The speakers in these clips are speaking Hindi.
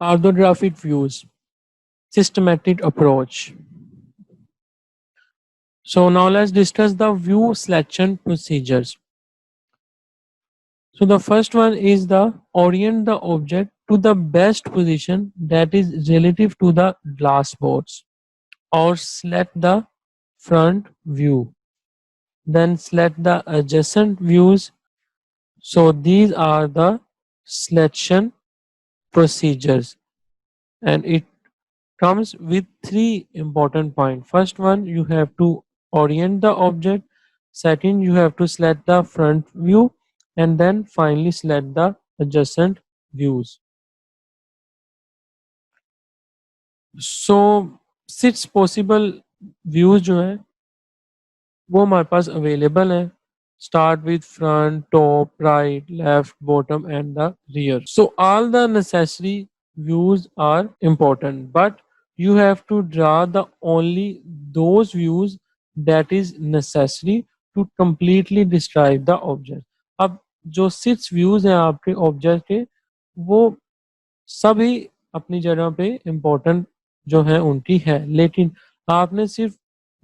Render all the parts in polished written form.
Orthographic views, systematic approach. So now let's discuss the view selection procedures. So the first one is the orient the object to the best position that is relative to the glass boards, or select the front view. Then select the adjacent views. So these are the selection procedures, and it comes with three important points. First one, you have to orient the object. Second, you have to select the front view, and then finally select the adjacent views. So 6 possible views जो है वो हमारे पास अवेलेबल है. Start with front, top, right, left, bottom and the rear. So all the necessary views are important, but you have to draw the only those views that is necessary to completely describe the object. अब जो 6 views हैं आपके object के वो सभी अपनी जगह पे इम्पोर्टेंट जो है उनकी है, लेकिन आपने सिर्फ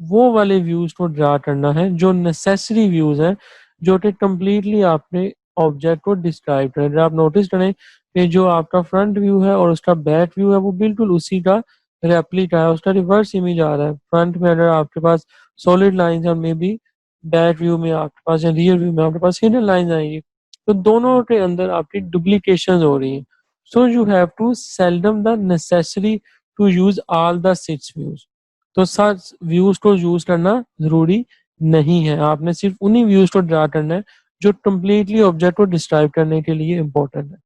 वो वाले व्यूज को ड्रा करना है जो नेसेसरी व्यूज हैं, जो कि कम्प्लीटली आपने ऑब्जेक्ट को डिस्क्राइब करें. अगर आप नोटिस करें कि जो आपका फ्रंट व्यू है और उसका बैक व्यू है वो बिल्कुल उसी का रेप्लिका है, उसका रिवर्स इमेज आ रहा है. फ्रंट में अगर आपके पास सॉलिड लाइंस और मे बी बैक व्यू में आपके पास या रियर व्यू में आपके पास हिडन लाइंस आएंगी, तो दोनों के अंदर आपकी डुप्लीकेशन हो रही है. So you have to seldom the necessary to use all the 6 views. तो सच व्यूज को यूज करना जरूरी नहीं है, आपने सिर्फ उन्हीं व्यूज को ड्रा करना है जो कम्प्लीटली ऑब्जेक्ट को डिस्क्राइब करने के लिए इम्पोर्टेंट है.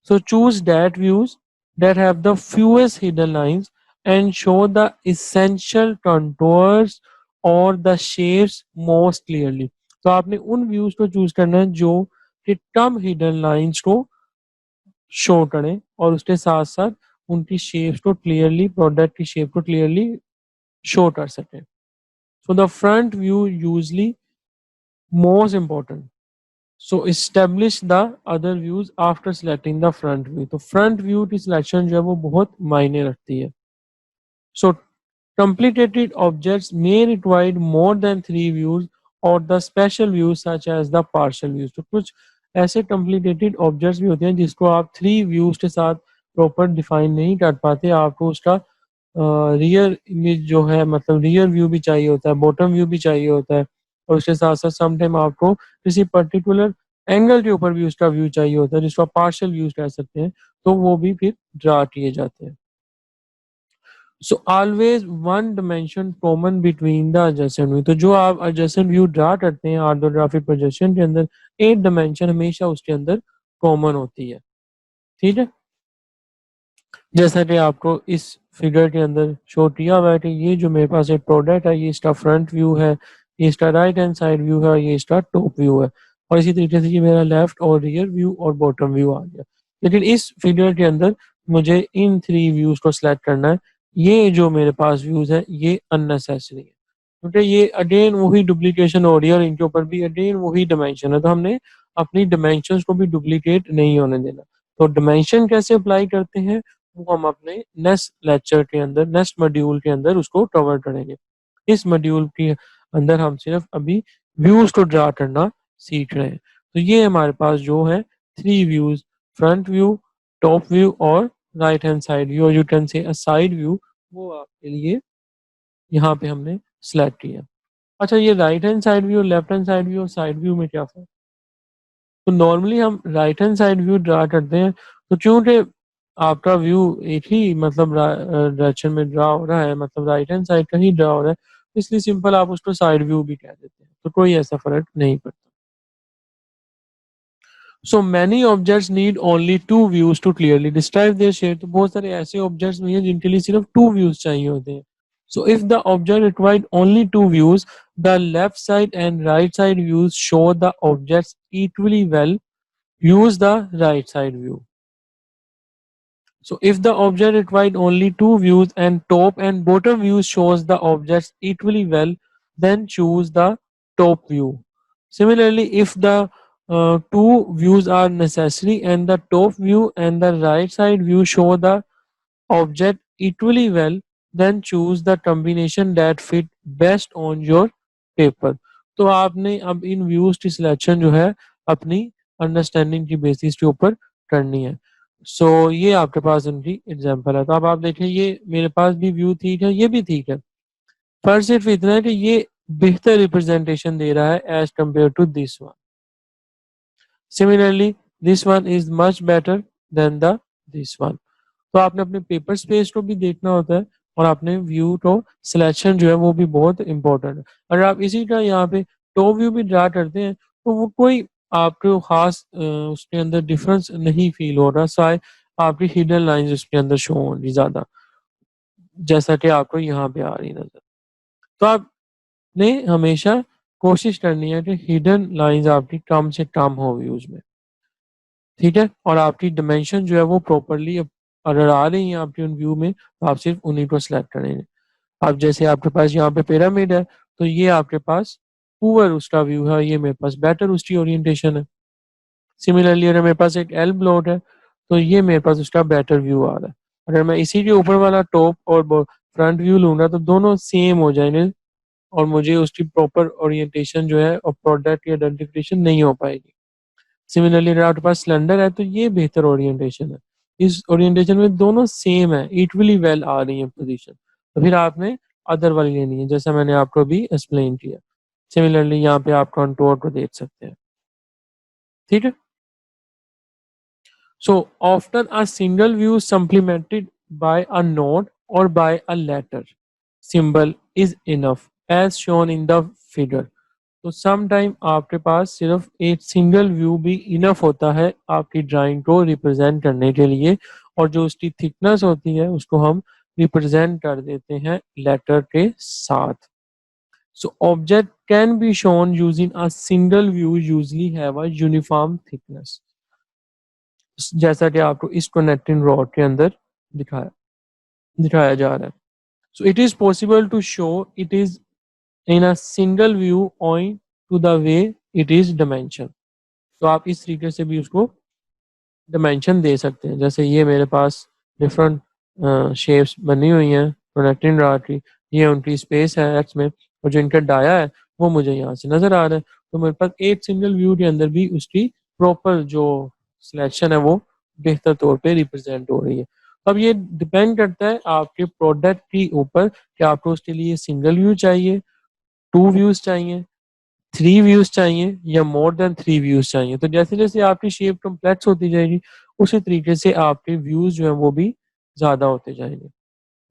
So choose that views that have the fewest hidden lines and show the essential contours or the shapes most clearly. तो आपने उन व्यूज को चूज करना है जो कि कम हिडन लाइंस को शो करें और उसके साथ साथ उनकी शेप्स को क्लियरली, प्रोडक्ट की शेप को क्लियरली शो कर सकें. So the front view usually most important. So establish the other views after selecting the front view. तो फ्रंट व्यू की सिलेक्शन जो है वो बहुत मायने रखती है. सो complicated objects may require more than 3 views or the special views such as the partial views. तो कुछ ऐसे complicated objects भी होते हैं जिसको आप 3 views के साथ प्रॉपर डिफाइन नहीं कर पाते. आपको उसका रियर इमेज जो है, मतलब रियर व्यू भी चाहिए होता है, बॉटम व्यू भी चाहिए होता है, और उसके साथ साथ समटाइम आपको किसी पर्टिकुलर एंगल के ऊपर भी उसका व्यू चाहिए होता है जिसको आप पार्शियल व्यूज कह सकते हैं, तो वो भी फिर ड्रा किए जाते हैं. So always one dimension common between the adjacent view. तो जो आप एडजेसेंट व्यू ड्रा करते हैं ऑर्थोग्राफिक प्रोजेक्शन के अंदर, एक डिमेंशन हमेशा उसके अंदर कॉमन होती है. ठीक है, जैसा कि आपको इस फिगर के अंदर शो किया हुआ है कि ये जो मेरे पास एक प्रोडक्ट है, ये इसका फ्रंट व्यू है, ये इसका राइट हैंड साइड व्यू है, ये इसका टॉप व्यू है, और इसी तरीके से ये मेरा लेफ्ट और रियर व्यू और बॉटम व्यू आ गया. लेकिन इस फिगर के अंदर मुझे इन 3 व्यूज को सिलेक्ट करना है. ये जो मेरे पास व्यूज है ये अननेसेसरी है, क्योंकि ये अगेन वही डुप्लीकेशन हो रही है और इनके ऊपर भी अगेन वही डिमेंशन है, तो हमने अपनी डिमेंशंस को भी डुप्लीकेट नहीं होने देना. तो डिमेंशन कैसे अप्लाई करते हैं वो हम अपने नेक्स्ट लेक्चर के अंदर, नेक्स्ट मॉड्यूल के अंदर उसको कवर करेंगे. इस मॉड्यूल के अंदर हम सिर्फ अभी व्यूज को ड्रा करना सीख रहे हैं. तो ये हमारे पास जो है 3 views, front view, top view और राइट हैंड साइड व्यू, और you can say a side view, वो आपके लिए यहाँ पे हमने सिलेक्ट किया. अच्छा, ये right hand side view, left hand side view और साइड व्यू में क्या फर्क? तो नॉर्मली हम right hand side view draw करते हैं, तो क्योंकि आपका व्यू एक ही मतलब डायरेक्शन में ड्रा हो रहा है, मतलब राइट हैंड साइड का ही ड्रा हो रहा है, इसलिए सिंपल आप उसको साइड व्यू भी कह देते हैं, तो कोई ऐसा फर्क नहीं पड़ता. So many objects need only 2 views to clearly describe their shape. तो बहुत सारे ऐसे ऑब्जेक्ट्स भी हैं जिनके लिए सिर्फ 2 व्यूज चाहिए होते हैं. So if the object required only 2 views, the left side and right side views show the objects equally well. Use the right side view. So if the object required only 2 views and top and bottom views shows the objects equally well, then choose the top view. Similarly, if the two views are necessary, and the top view and the right side view show the object equally well, then choose the combination that fit best on your paper. तो आपने अब इन व्यूज की सिलेक्शन जो है अपनी अंडरस्टैंडिंग की बेसिस के ऊपर करनी है। ये आपके पास उनकी एग्जांपल है। तो अब आप देखें, ये मेरे पास भी व्यू ठीक है, ये भी ठीक है। फर्क सिर्फ इतना है कि ये बेहतर रिप्रेजेंटेशन दे रहा है as compare to this one. Similarly this one is much better than the this one. तो आपने अपने पेपर स्पेस को भी देखना होता है, और आपने व्यू को सिलेक्शन जो है वो भी बहुत इंपॉर्टेंट है। अगर आप इसी का यहाँ पे टॉप व्यू भी ड्रा करते हैं तो वो कोई आपको खास उसके अंदर डिफरेंस नहीं फील हो रहा, साय आपकी हिडन लाइंस उसके अंदर शो हो रही ज्यादा, जैसा कि आपको यहाँ पे आ रही नजर। तो आपने हमेशा कोशिश करनी है कि हिडन लाइंस आपकी कम से कम हो व्यूज में, ठीक है। और आपकी डिमेंशन जो है वो प्रॉपरली अगर आ रही है आपके उन व्यू में, तो आप सिर्फ उन्हीं को सिलेक्ट करेंगे। अब जैसे आपके पास यहाँ पे पिरामिड है, तो ये आपके पास पुअर उसका व्यू है, ये मेरे पास बेटर उसकी ओरिएंटेशन है। सिमिलरली अगर मेरे पास एक एल ब्लॉट है, तो ये मेरे पास उसका बेटर व्यू आ रहा है। अगर मैं इसी के ऊपर वाला टॉप और फ्रंट व्यू लूंगा तो दोनों सेम हो जाएंगे, और मुझे उसकी प्रॉपर ओरिएंटेशन जो है और प्रोडक्ट की आइडेंटिफिकेशन नहीं हो पाएगी। सिमिलरली अगर आपके पास सिलेंडर है, तो ये बेहतर ओरिएंटेशन है। इस ओरिएंटेशन में दोनों सेम है, इक्वली वेल आ रही है पोजीशन, तो फिर आपने अदर वाली लेनी है, जैसा मैंने आपको अभी एक्सप्लेन किया। सिमिलरली यहाँ पे आप कंटूर को देख सकते हैं, ठीक है। So often a single view supplemented by a node or by a letter symbol is enough as shown in the figure. तो सम टाइम आपके पास सिर्फ एक सिंगल व्यू भी इनफ होता है आपकी ड्राइंग को रिप्रेजेंट करने के लिए, और जो उसकी थिकनेस होती है उसको हम रिप्रेजेंट कर देते हैं लेटर के साथ। So object can be shown using a single view usually have a uniform thickness, जैसा कि आपको इस कनेक्टिंग रॉड के अंदर दिखाया दिखाया जा रहा है। So it is possible to show it is in a single view on to the way it is dimension. तो आप इस तरीके से भी उसको डायमेंशन दे सकते हैं। जैसे ये मेरे पास डिफरेंट शेप्स बनी हुई हैं कनेक्टिंग रॉड की, ये उनकी स्पेस है एक्स में, और जो इनका डाया है वो मुझे यहाँ से नजर आ रहा है। तो मेरे पास एक सिंगल व्यू के अंदर भी उसकी प्रॉपर जो सिलेक्शन है वो बेहतर तौर पे रिप्रेजेंट हो रही है। अब ये डिपेंड करता है आपके प्रोडक्ट के ऊपर कि आपको उसके लिए सिंगल व्यू चाहिए, टू व्यूज चाहिए, थ्री व्यूज चाहिए, या मोर देन थ्री व्यूज चाहिए। तो जैसे जैसे आपकी शेप कम्प्लेक्स होती जाएगी, उसी तरीके से आपके व्यूज जो है वो भी ज्यादा होते जाएंगे।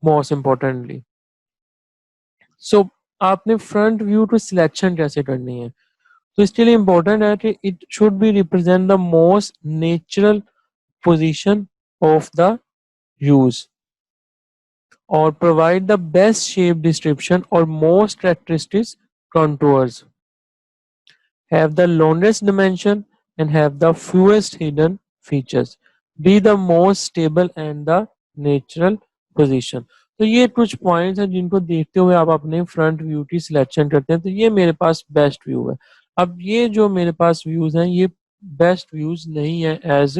मोस्ट इम्पोर्टेंटली, सो आपने फ्रंट व्यू टू सिलेक्शन कैसे करनी है, तो इसके लिए इम्पोर्टेंट है कि it should be represent the most natural position of the views, or provide the best shape description or most characteristics contours, have the longest dimension and have the fewest hidden features, be the most stable and the natural position। तो ये कुछ पॉइंट्स हैं जिनको देखते हुए आप अपने फ्रंट व्यू की सिलेक्शन करते हैं। तो ये मेरे पास बेस्ट व्यू है। अब ये जो मेरे पास व्यूज हैं ये बेस्ट व्यूज नहीं है as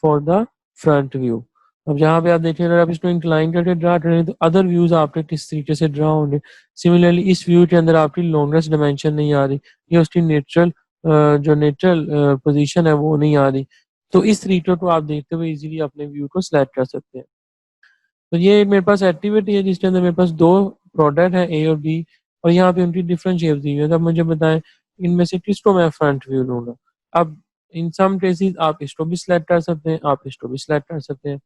for the front view. अब यहाँ पे आप देखिए, अगर आप इसको इंक्लाइन करके ड्रा करें तो अदर व्यूज आपके किस तरीके से ड्रा होंगे। सिमिलरली इस व्यू के अंदर आपकी लॉन्गेस्ट डायमेंशन नहीं आ रही, या उसकी नेचुरल जो नेचुरल पोजीशन है वो नहीं आ रही। तो इस तरीके को आप देखते हुए इजीली अपने व्यू को सिलेक्ट कर सकते हैं। तो ये मेरे पास एक्टिविटी है जिसके अंदर मेरे पास दो प्रोडक्ट है ए और बी, और यहाँ पे उनकी डिफरेंट शेप दी हुई है। तो अब मुझे बताएं इनमें से किसको मैं फ्रंट व्यू लूंगा। अब इन सम केसेस आप इसको भी सिलेक्ट कर सकते हैं, आप इसको भी सिलेक्ट कर सकते हैं।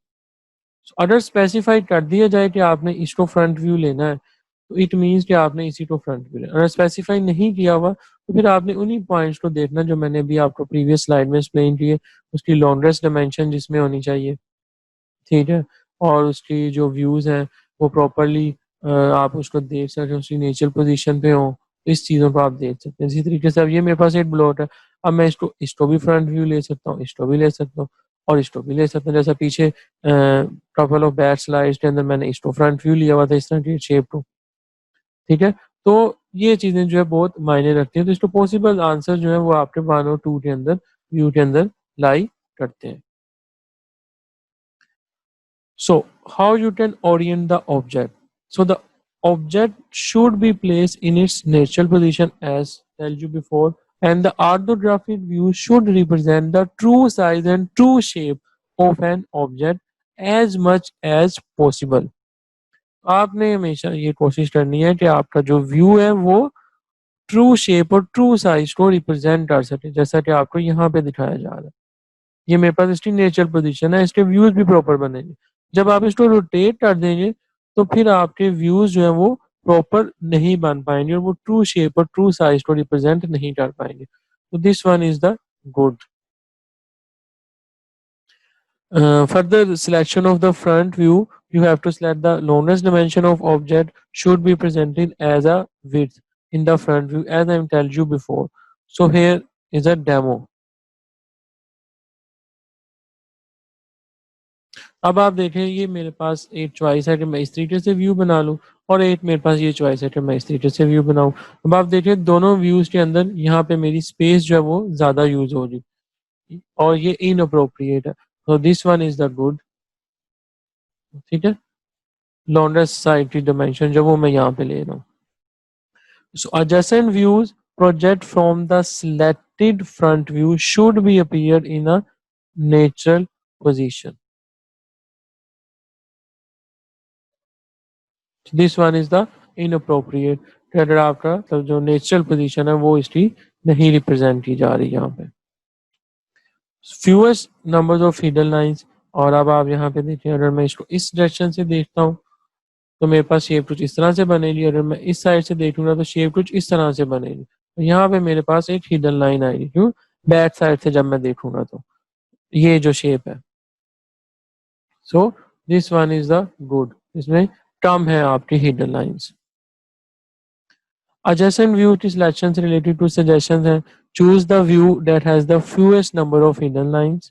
अगर स्पेसिफाई कर दिया जाए कि आपने इसको फ्रंट व्यू लेना है, तो इट मीन्स कि आपने इसी को फ्रंट व्यू लेना। अगर स्पेसिफाई नहीं किया हुआ तो फिर आपने उन्हीं पॉइंट्स को देखना जो मैंने अभी आपको प्रीवियस स्लाइड में एक्सप्लेन किए, उसकी लॉन्गेस्ट डायमेंशन जिसमें होनी चाहिए, ठीक है, और उसकी जो व्यूज हैं वो प्रॉपरली आप उसको देख सकते हो, उसकी नेचुरल पोजीशन पे हो, इस चीज़ों को आप देख सकते हैं। इसी तरीके से अब ये मेरे पास एक ब्लॉट है, अब मैं इसको इसको भी फ्रंट व्यू ले सकता हूँ, इसको भी ले सकता हूँ, और इसको भी ले सकता हूँ। जैसा पीछे कपल ऑफ बैट स्लाइड्स के अंदर मैंने इसको फ्रंट व्यू लिया हुआ था इस तरह की शेप को, ठीक है। तो ये चीज़ें जो है बहुत मायने रखती हैं। तो इसको पॉसिबल आंसर जो है वो आपके 1 और 2 के अंदर व्यू के अंदर लाई करते हैं। So, how you can orient the object? So, the object should be placed in its natural position as told you before, and the orthographic view should represent the true size and true shape of an object as much as possible. आपने हमेशा ये कोशिश करनी है कि आपका जो व्यू है वो ट्रू शेप और ट्रू साइज को रिप्रेजेंट कर सके, जैसा कि आपको यहाँ पे दिखाया जा रहा है। ये मेरे पास इसकी नेचुरल पोजीशन है, इसके व्यूज़ भी प्रॉपर बनेंगे। जब आप इसको रोटेट कर देंगे, तो फिर आपके व्यूज़ जो है वो प्रॉपर नहीं बन पाएँगे और वो ट्रू शेप और ट्रू साइज़ को रिप्रेज़ेंट नहीं कर पाएँगे। तो this one is the good. Further selection of the front view, you have to select the longest dimension of object should be presented as a width in the front view as I told you before. So here is a demo. अब आप देखें ये मेरे पास एक चॉइस है कि मैं इस तरीके से व्यू बना लूँ और एक मेरे पास ये चॉइस है कि मैं इस तरीके से व्यू बनाऊँ। अब आप देखें दोनों व्यूज़ के अंदर यहाँ पे मेरी स्पेस जो है वो ज़्यादा यूज़ हो रही और ये इनअप्रोप्रिएट है। तो this one is the good, ठीक है? लॉन्डेस्ट साइड की डायमेंशन जो वो मैं यहाँ पे ले रहा हूँ। So adjacent views project from the selected front view should be appear in a natural position. This one is the inappropriate, अगर आपका तो जो नेचुरल पोजीशन है वो इसकी नहीं रिप्रेजेंट की जा रही यहाँ पे। Fewest numbers of hidden lines, और अब आप यहाँ पे देखें अगर मैं इसको इस डायरेक्शन से देखता हूँ तो मेरे पास शेप कुछ इस तरह से बनेगी, अगर मैं इस साइड से देखूंगा तो शेप कुछ इस तरह से बनेगी। तो यहाँ पे मेरे पास एक हिडन लाइन आएगी, क्यों? बैक साइड से जब मैं देखूंगा तो ये जो शेप है। So this one is the good, इसमें कम है आपकी हिडन लाइंस। Adjacent view की selections related to suggestions हैं, choose the view that has the fewest number of hidden lines.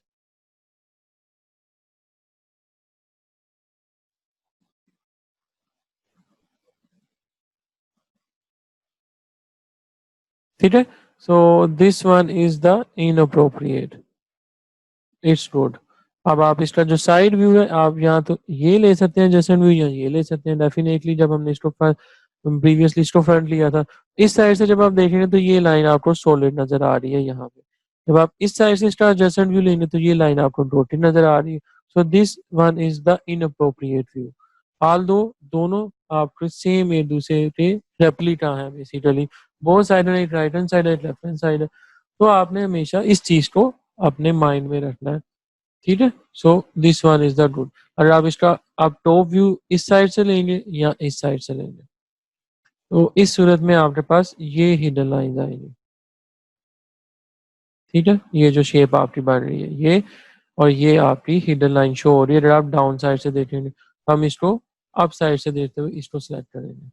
ठीक है? So this one is the inappropriate. It's good. अब आप इसका जो साइड व्यू है आप यहाँ तो ये ले सकते हैं एडजेसेंट व्यू, या ये ले सकते हैं। डेफिनेटली जब हमने इसको प्रीवियसली इसको फ्रंट लिया था, इस साइड से जब आप देखेंगे तो ये लाइन आपको सॉलिड नजर आ रही है यहाँ पे। जब आप इस साइड से इसका एडजेसेंट व्यू लेंगे तो ये लाइन आपको डॉटेड नजर आ रही है। So this one is the inappropriate view. All दो दोनों आपके सेम एक दूसरे के रेप्लिका है बेसिकली, बोथ साइड है, एक राइट हैंड साइड है, एक लेफ्ट हैंड साइड है। तो आपने हमेशा इस चीज को अपने माइंड में रखना है, ठीक है? So this one is the good. अगर आप इसका आप टॉप व्यू इस साइड से लेंगे या इस साइड से लेंगे तो इस सूरत में आपके पास ये हिडन लाइन आएंगी, ठीक है? ये जो शेप आपकी बन रही है ये, और ये आपकी हिडन लाइन शो हो रही है। अगर आप डाउन साइड से देखेंगे, हम इसको अप साइड से देखते हुए इसको सिलेक्ट करेंगे।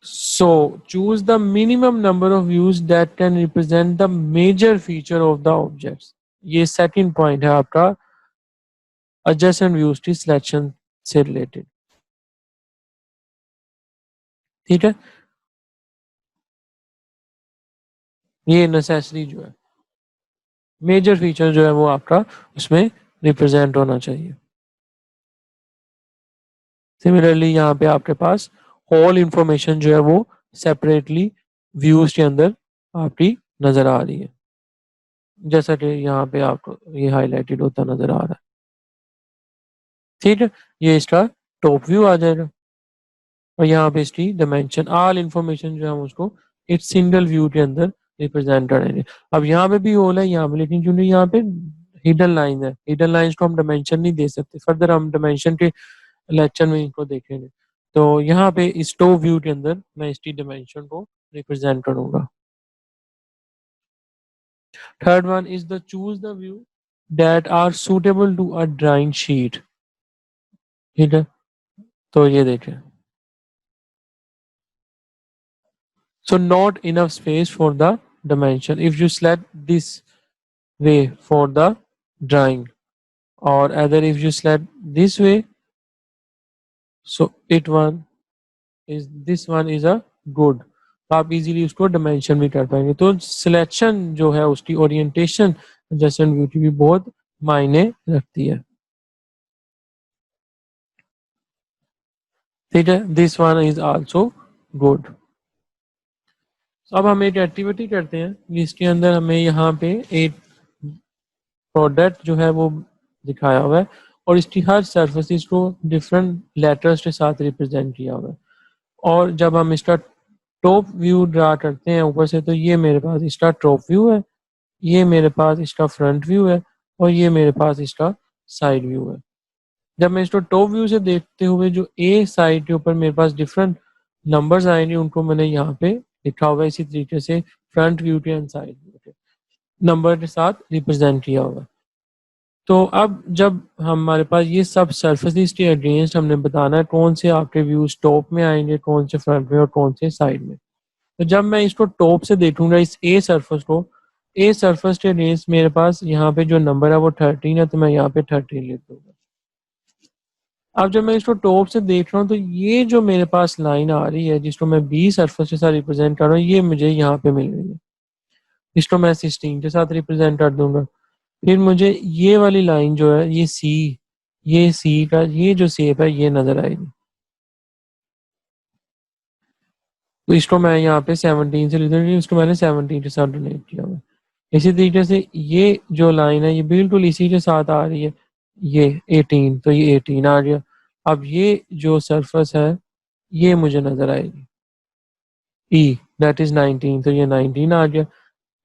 So choose the minimum number of views that can represent the major feature of the objects. ये सेकंड पॉइंट है आपका adjacent views की सिलेक्शन से रिलेटेड, ठीक है? ये नेसेसरी जो है, मेजर फीचर जो है वो आपका उसमें रिप्रेजेंट होना चाहिए। सिमिलरली यहाँ पे आपके पास होल इंफॉर्मेशन जो है वो सेपरेटली व्यूज के अंदर आपकी नजर आ रही है, जैसा कि यहाँ पे आपको ये हाईलाइटेड होता नजर आ रहा है, ठीक है? ये इसका टॉप व्यू आ जाएगा और यहाँ पे इसकी डायमेंशन ऑल इंफॉर्मेशन जो है हम उसको एक सिंगल व्यू के अंदर रिप्रेजेंट करेंगे। अब यहाँ पे भी होल है यहाँ पे, लेकिन क्योंकि यहाँ पे हिडन लाइन है, हिडन लाइंस को हम डायमेंशन नहीं दे सकते। फर्दर हम डायमेंशन के लेक्चर में इनको देखेंगे। तो यहाँ पे इस टॉप व्यू के अंदर मैं इसकी डायमेंशन को रिप्रेजेंट करूंगा। Third one is the choose the view that are suitable to a drawing sheet, ठीक है? तो ये देखें, so not enough space for the dimension if you select this way for the drawing, or either if you select this way, so it one is this one is a good, तो आप इजीली उसको डिमेंशन भी कर पाएंगे। तो सिलेक्शन जो है उसकी ओरिएंटेशन एडजस्टमेंट व्यू की भी बहुत मायने रखती है। ठीक है, this one is also good. अब हम एक एक्टिविटी करते हैं जिसके अंदर हमें यहाँ पे एक प्रोडक्ट जो है वो दिखाया हुआ है और इसकी हर सरफेसिस को डिफरेंट लेटर्स के साथ रिप्रेजेंट किया हुआ है। और जब हम इसका टॉप व्यू ड्रा करते हैं ऊपर से, तो ये मेरे पास इसका टॉप व्यू है, ये मेरे पास इसका फ्रंट व्यू है और ये मेरे पास इसका साइड व्यू है। जब मैं इसको टॉप व्यू से देखते हुए जो ए साइड के ऊपर मेरे पास डिफरेंट नंबर्स आएंगे उनको मैंने यहाँ पे लिखा हुआ है, इसी तरीके से फ्रंट व्यू के एंड साइड व्यू के नंबर के साथ रिप्रेजेंट किया हुआ है। तो अब जब हमारे पास ये सब सरफेसिस के अगेंस्ट हमने बताना है कौन से आपके व्यूज टॉप में आएंगे, कौन से फ्रंट में और कौन से साइड में। तो जब मैं इसको टॉप से देखूंगा इस ए सरफेस को, ए सरफेस के अगेंस्ट मेरे पास यहाँ पे जो नंबर है वो 13 है, तो मैं यहाँ पे 13 लिख दूंगा। अब जब मैं इसको टॉप से देख रहा हूँ तो ये जो मेरे पास लाइन आ रही है जिसको मैं बी सरफेस के साथ रिप्रेजेंट कर रहा हूँ, ये मुझे यहाँ पे मिल रही है, इसको मैं 16 के साथ रिप्रेजेंट कर दूंगा। फिर मुझे ये वाली लाइन जो है ये सी का ये जो शेप है ये नजर आएगी, तो इसको मैं यहाँ पे 17 से लिख दूंगा, इसको मैंने 17 के साथ डोनेट किया हुआ। इसी तरीके से ये जो लाइन है ये बिल्कुल इसी के साथ आ रही है, ये 18, तो ये 18 आ गया। अब ये जो सरफेस है ये मुझे नजर आएगी ई, दैट इज 19, तो ये 19 आ गया।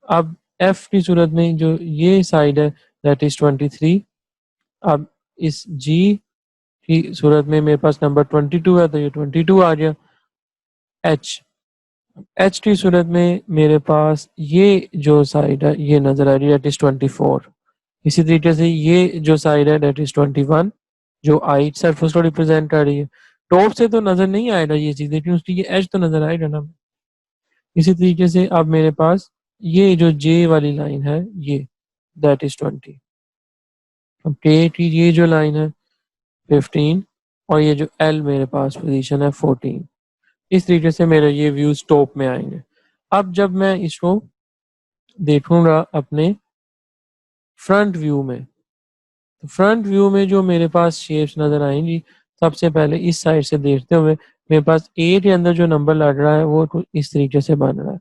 अब एफ की सूरत में जो ये साइड है दैट इज 23। अब इस जी की सूरत में मेरे पास नंबर 22 है, तो ये 22 आ गया। एच एच की सूरत में मेरे पास ये जो साइड है ये नजर आ रही है, दैट इज 24। इसी तरीके से ये जो साइड है दैट इज 21, जो आई सरफेस को रिप्रेजेंट कर रही है। टॉप से तो नजर नहीं आएगा ये चीज, लेकिन उसकी ये एज तो नजर आएगा ना। इसी तरीके से अब मेरे पास ये जो जे वाली लाइन है ये दैट इज 20। अब के की ये जो लाइन है 15 और ये जो एल मेरे पास पोजीशन है 14। इस तरीके से मेरे ये व्यूज टॉप में आएंगे। अब जब मैं इसको देखूंगा अपने फ्रंट व्यू में, तो फ्रंट व्यू में जो मेरे पास शेप्स नजर आएंगी, सबसे पहले इस साइड से देखते हुए मेरे पास ए के अंदर जो नंबर लग रहा है वो कुछ इस तरीके से बन रहा है,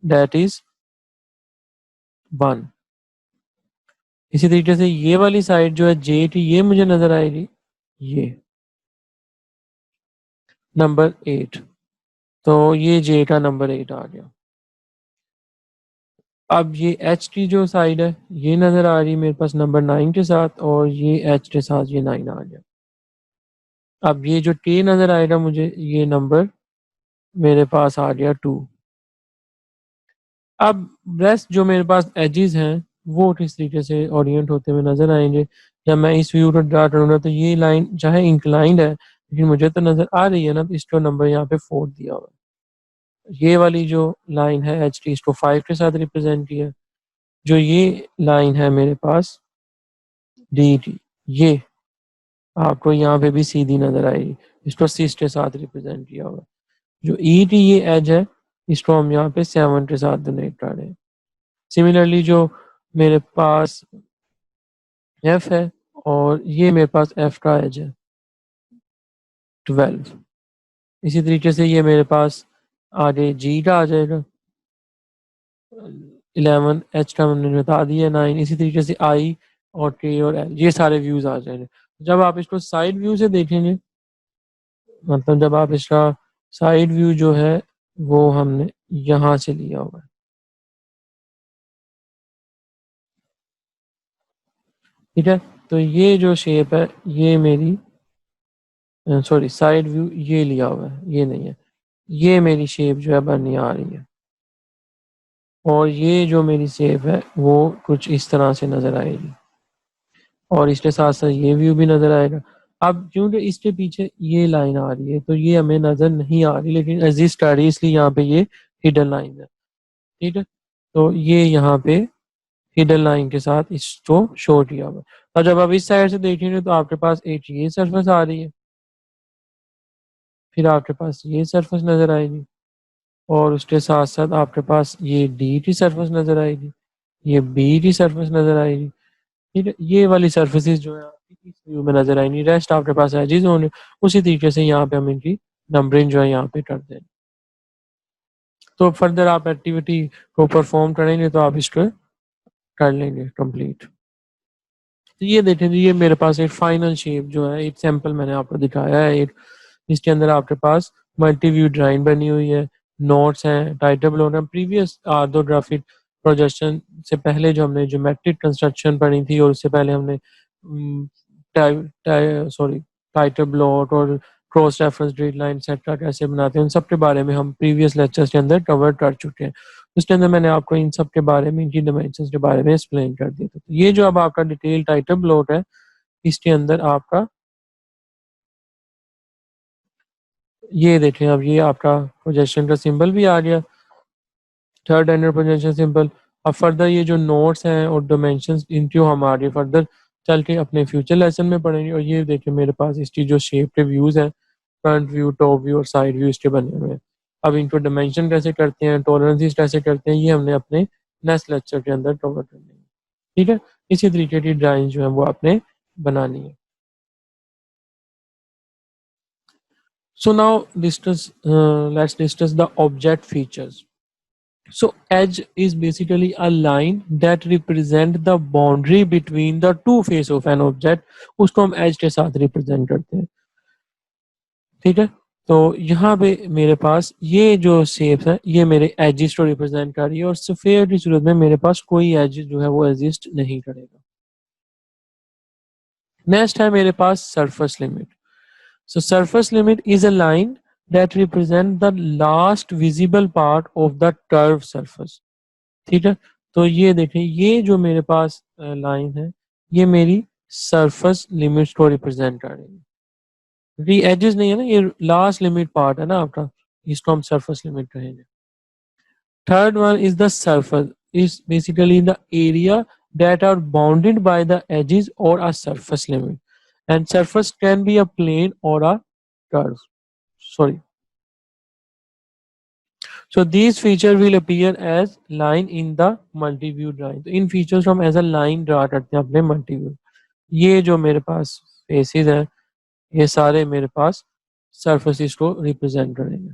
दैट इज 1। इसी तरीके से ये वाली साइड जो है जे की ये मुझे नजर आएगी, ये नंबर 8, तो ये जे का नंबर 8 आ गया। अब ये एच की जो साइड है ये नजर आ रही है मेरे पास नंबर 9 के साथ, और ये एच के साथ ये 9 आ गया। अब ये जो के नजर आएगा मुझे ये नंबर मेरे पास आ गया 2। अब रेस्ट जो मेरे पास एजेस हैं वो किस तरीके से ओरिएंट होते हुए नजर आएंगे। जब मैं इस व्यू को ड्रा करूंगा तो ये लाइन चाहे इंक्लाइंड है लेकिन मुझे तो नजर आ रही है ना, तो इसको नंबर यहाँ पे 4 दिया हुआ है। ये वाली जो लाइन है एच टी, इसको 5 के साथ रिप्रेजेंट किया। जो ये लाइन है मेरे पास डी टी, ये आपको यहाँ पे भी सीधी नजर आएगी, इसको 6 के साथ रिप्रेजेंट किया हुआ है। जो ई टी ये एज है इसको हम यहाँ पे 7 के साथ डोनेट कर रहे हैं। सिमिलरली जो मेरे पास एफ है और ये मेरे पास एफ का एज है 12। इसी तरीके से ये मेरे पास आगे जी का आ जाएगा 11, एच का हमने बता दिया 9। इसी तरीके से आई और के और एल ये सारे व्यूज आ जाएंगे। जब आप इसको साइड व्यू से देखेंगे, मतलब जब आप इसका साइड व्यू जो है वो हमने यहाँ से लिया हुआ है, ठीक है। तो ये जो शेप है ये मेरी, सॉरी साइड व्यू ये लिया हुआ है, ये नहीं है, ये मेरी शेप जो है बननी आ रही है। और ये जो मेरी शेप है वो कुछ इस तरह से नजर आएगी और इसके साथ साथ ये व्यू भी नजर आएगा। अब क्योंकि इसके पीछे ये लाइन आ रही है तो ये हमें नजर नहीं आ रही, लेकिन एग्जिस्ट आ रही है, इसलिए यहाँ पे ये हिडन लाइन है, ठीक है। तो ये यहाँ पे हिडन लाइन के साथ इसको शो किया हुआ है। और जब आप इस साइड से देखेंगे तो आपके पास एक ये सरफेस आ रही है, फिर आपके पास ये सरफेस नजर आएगी, और उसके साथ साथ आपके पास ये डी की सरफेस नजर आएगी, ये बी की सरफेस नजर आएगी। ठीक है, ये वाली सर्फेसिस जो है आपकी इस व्यू में नजर आएंगी, रेस्ट आपके पास एजेस होंगे। उसी तरीके से यहाँ पे हम इनकी नंबरिंग जो है यहाँ पे कर देंगे। तो फर्दर आप एक्टिविटी को परफॉर्म करेंगे तो आप इसको कर लेंगे कंप्लीट। तो ये देखें, ये मेरे पास एक फाइनल शेप जो है, एक सैंपल मैंने आपको दिखाया है एक, इसके अंदर आपके पास मल्टी व्यू ड्राइंग बनी हुई है, नोट्स हैं, टाइटल ब्लॉक है। प्रीवियस ऑर्थोग्राफिक प्रोजेक्शन से पहले जो हमने ज्योमेट्रिक कंस्ट्रक्शन पढ़ी थी, और उससे पहले हमने सॉरी टाइटल ब्लॉक और cross reference grid line sector कैसे बनाते हैं, उन सब के बारे में हम प्रीवियस लेक्चर्स के अंदर कवर कर चुके हैं। उसके अंदर मैंने आपको इन सब के बारे में, इनकी डायमेंशंस के बारे में एक्सप्लेन कर दिया था। तो ये जो अब आपका डिटेल टाइटल ब्लॉक है, इसके अंदर आपका ये देखें, अब ये आपका प्रोजेक्शन का सिंबल भी आ गया, थर्ड एंडर प्रोजेक्शन सिंबल। अब फर्दर ये जो नोट्स हैं और डायमेंशंस, इनको हम आगे फर्दर चल के अपने फ्यूचर लेसन में पढ़ेंगे। और ये देखिए मेरे पास इसकी जो शेप के व्यूज़ हैं, फ्रंट व्यू, टॉप व्यू और साइड व्यू इसके बने हुए हैं। अब इनको डायमेंशन कैसे करते हैं, टॉलरेंसेस कैसे करते हैं, ये हमने अपने नेक्स्ट लेक्चर के अंदर कवर करनी है। ठीक है, इसी तरीके की ड्राइंग जो है वो आपने बनानी है। So now let's discuss the object features. So edge is basically a line that represent the boundary between the two face of an object. उसको हम edge के साथ represent करते हैं। ठीक है, तो यहाँ पे मेरे पास ये जो शेप्स है, ये मेरे एजेस को रिप्रेजेंट कर रही है, और स्फीयर की सूरत में मेरे पास कोई एज जो है वो एग्जिस्ट नहीं करेगा। नेक्स्ट है मेरे पास surface limit. So surface limit is a line that represent the last visible part of the curved surface. ठीक है, तो ये देखें, ये जो मेरे पास लाइन है, ये मेरी सरफेस लिमिट्स को रिप्रेजेंट कर रही है। ये एजेस नहीं है ना, ये लास्ट लिमिट पार्ट है ना आपका, इसको हम सरफेस लिमिट कहेंगे। Third one is the surface, is basically the area that are bounded by the edges or a surface limit, and surface can be a plane or a curve. Sorry. So these feature will appear as line in the multi-view drawing. तो इन features को हम as a line draw करते हैं अपने multi-view। ये जो मेरे पास faces हैं, ये सारे मेरे पास surfaces को represent करेंगे।